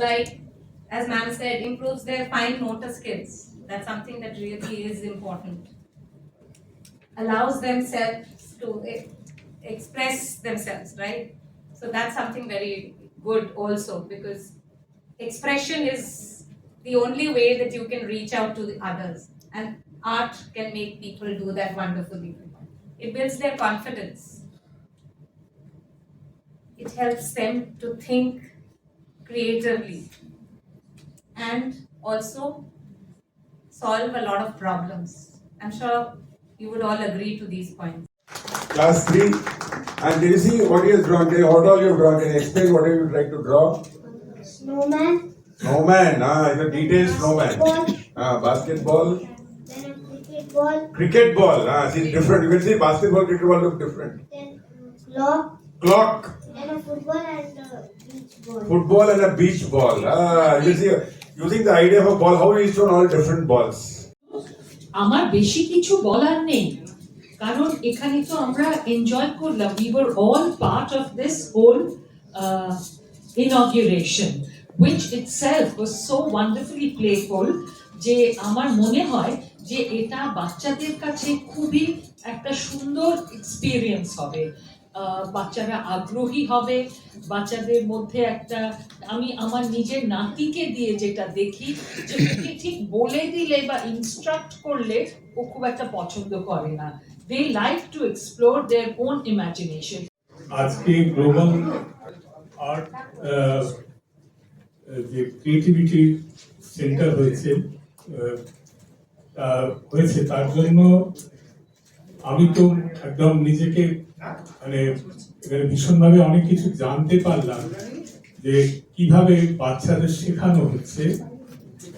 like, as ma'am said, improves their fine motor skills. That's something that really is important. Allows themselves to express themselves, right? So that's something very good also, because expression is the only way that you can reach out to the others, and art can make people do that wonderfully. It builds their confidence. It helps them to think creatively and also solve a lot of problems. I'm sure you would all agree to these points. Class 3. And can you see what he has drawn? What all you have drawn? Can you explain what you would like to draw? Snowman. Snowman. It's a detailed snowman. Basketball. Then a cricket ball. Cricket ball. See, different. You can see basketball, cricket ball look different. Then clock. Clock. Then a football and a beach ball. Football and a beach ball. You can see, using the idea of a ball, how he shown all different balls. আমার বেশি কিছু বলার নেই, কারণ এখানে তো আমরা enjoy করলাম. We were all part of this whole inauguration, which itself was so wonderfully playful, যে আমার মনে হয় যে এটা বাচ্চাদের কাছে খুবই একটা সুন্দর এক্সপিরিয়েন্স হবে. বাচ্চারা আগ্রহী হবে, বাচ্চাদের মধ্যে একটা, আমি আমার নিজের নাতিকে দিয়ে যেটা দেখি, যে ওকে ঠিক বলে দিলে বা ইনস্ট্রাক্ট করলে ও খুব একটা পছন্দ করে না. They like to explore their own imagination. আজকে গ্লোবাল আর্ট যে ক্রিয়েটিভিটি সেন্টার হয়েছে তার জন্য আমি তো একদম নিজেকে মানে ভীষণভাবে অনেক কিছু জানতে পারলাম যে কিভাবে বাচ্চাদের শেখানো হচ্ছে,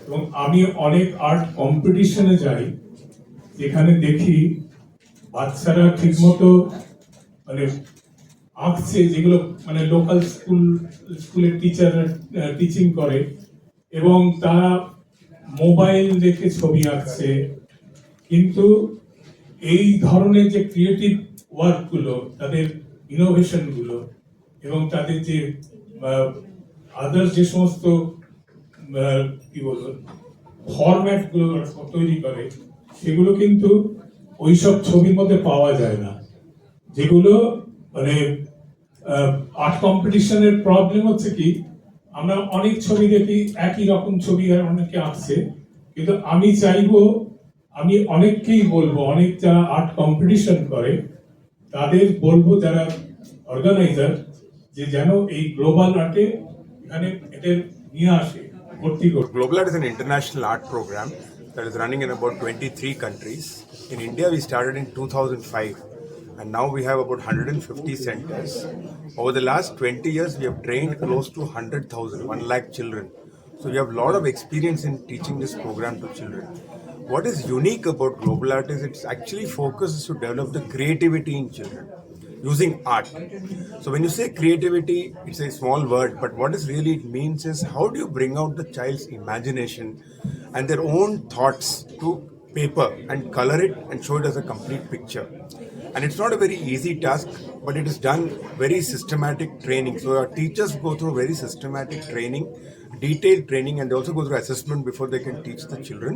এবং আমি অনেক আর্ট কম্পিটিশনে যাই যেখানে দেখি বাচ্চারা ঠিকমতো মানে আঁকছে, যেগুলো মানে লোকাল স্কুলের টিচাররা টিচিং করে, এবং তারা মোবাইল দেখে ছবি আঁকছে, কিন্তু এই ধরনের যে ক্রিয়েটিভ ওয়ার্কগুলো, তাদের ইনোভেশনগুলো এবং তাদের যে আদার্স যে সমস্ত কি বলবো ফরম্যাটগুলো তৈরি করে, সেগুলো কিন্তু ওইসব ছবির মধ্যে পাওয়া যায় না, যেগুলো মানে আর্ট কম্পিটিশনের প্রবলেম হচ্ছে কি, আমরা অনেক ছবি দেখি, একই রকম ছবি আর অনেকে আঁকছে, কিন্তু আমি চাইবো, আমি অনেককেই বলবো, অনেক যারা আর্ট কম্পিটিশন করে তাদের বলবো, যারা অর্গানাইজার, যে যেন এই গ্লোবাল আর্টে এখানে এটা নিয়ে আসে, ভর্তি করবে। Global Art is an international art program that is running in about 23 countries. In India, we started in 2005, and now we have about 150 centers. Over the last 20 years, we have trained close to 100,000, 1 lakh children. So we have a lot of experience in teaching this program to children. What is unique about Global Art is it actually focuses to develop the creativity in children using art. So when you say creativity, it's a small word, but what is really it means is how do you bring out the child's imagination and their own thoughts to paper and color it and show it as a complete picture. And it's not a very easy task, but it is done very systematic training. So our teachers go through very systematic training, detailed training, and they also go through assessment before they can teach the children.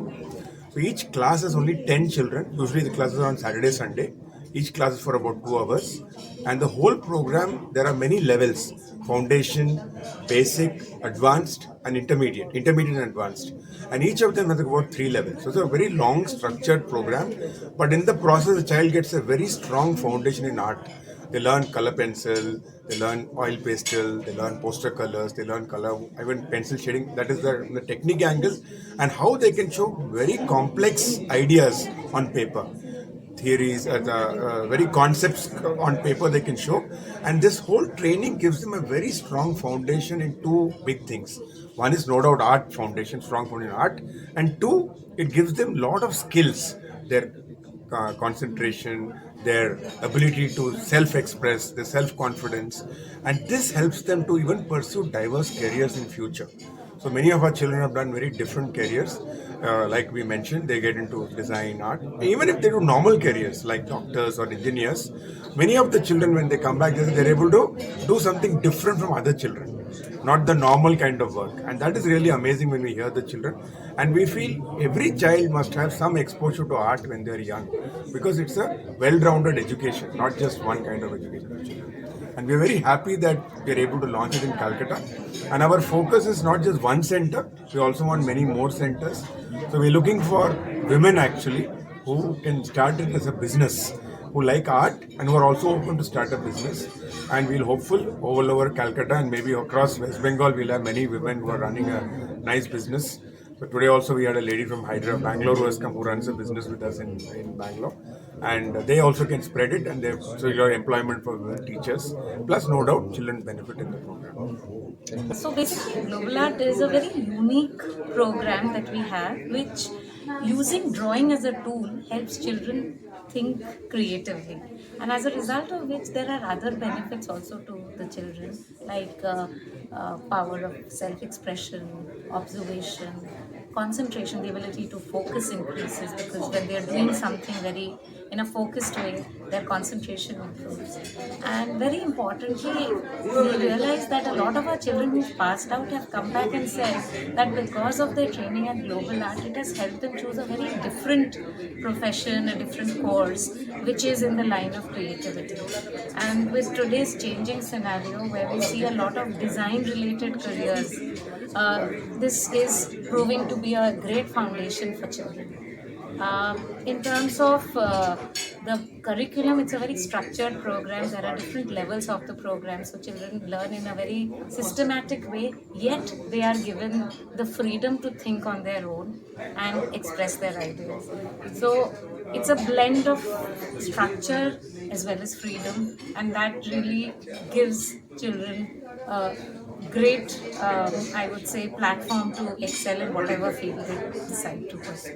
So each class has only 10 children. Usually the classes are on Saturday, Sunday. Each class is for about 2 hours. And the whole program, there are many levels: foundation, basic, advanced, and intermediate and advanced. And each of them has about 3 levels. So it's a very long, structured program. But in the process, the child gets a very strong foundation in art. They learn color pencil, they learn oil pastel, they learn poster colors, they learn color, even pencil shading. That is the technique angle, and how they can show very complex ideas on paper. Theories, very concepts on paper they can show. And this whole training gives them a very strong foundation in 2 big things. One is no doubt art foundation, strong foundation in art. And 2, it gives them a lot of skills. Their concentration, their ability to self-express, their self-confidence, and this helps them to even pursue diverse careers in future. So many of our children have done very different careers. Like we mentioned, they get into design, art. Even if they do normal careers like doctors or engineers, many of the children, when they come back, they're able to do something different from other children. not the normal kind of work. And that is really amazing when we hear the children. And we feel every child must have some exposure to art when they are young, because it's a well-rounded education, not just one kind of education for children. And we're very happy that we're able to launch it in Calcutta. And our focus is not just one center, we also want many more centers. So we're looking for women actually who can start it as a business, who like art and who are also open to start a business. And we'll hopeful all over Calcutta and maybe across West Bengal, we'll have many women who are running a nice business. So today also we had a lady from Hyderabad, Bangalore, who has come, who runs a business with us in Bangalore. And they also can spread it, and so you have employment for women teachers. Plus, no doubt, children benefit in the program. So basically, Global Art is a very unique program that we have, which using drawing as a tool helps children think creatively. And as a result of which, there are other benefits also to the children, like power of self-expression, observation, concentration, the ability to focus increases, because when they're doing something very in a focused way, their concentration improves. And very importantly, we realize that a lot of our children who've passed out have come back and said that because of their training at Global Art, it has helped them choose a very different profession, a different course, which is in the line of creativity. And with today's changing scenario, where we see a lot of design-related careers, this is proving to be a great foundation for children. In terms of the curriculum, it's a very structured program. There are different levels of the program, so children learn in a very systematic way, yet they are given the freedom to think on their own and express their ideas. So it's a blend of structure as well as freedom, and that really gives children a great, I would say, platform to excel in whatever field they decide to pursue.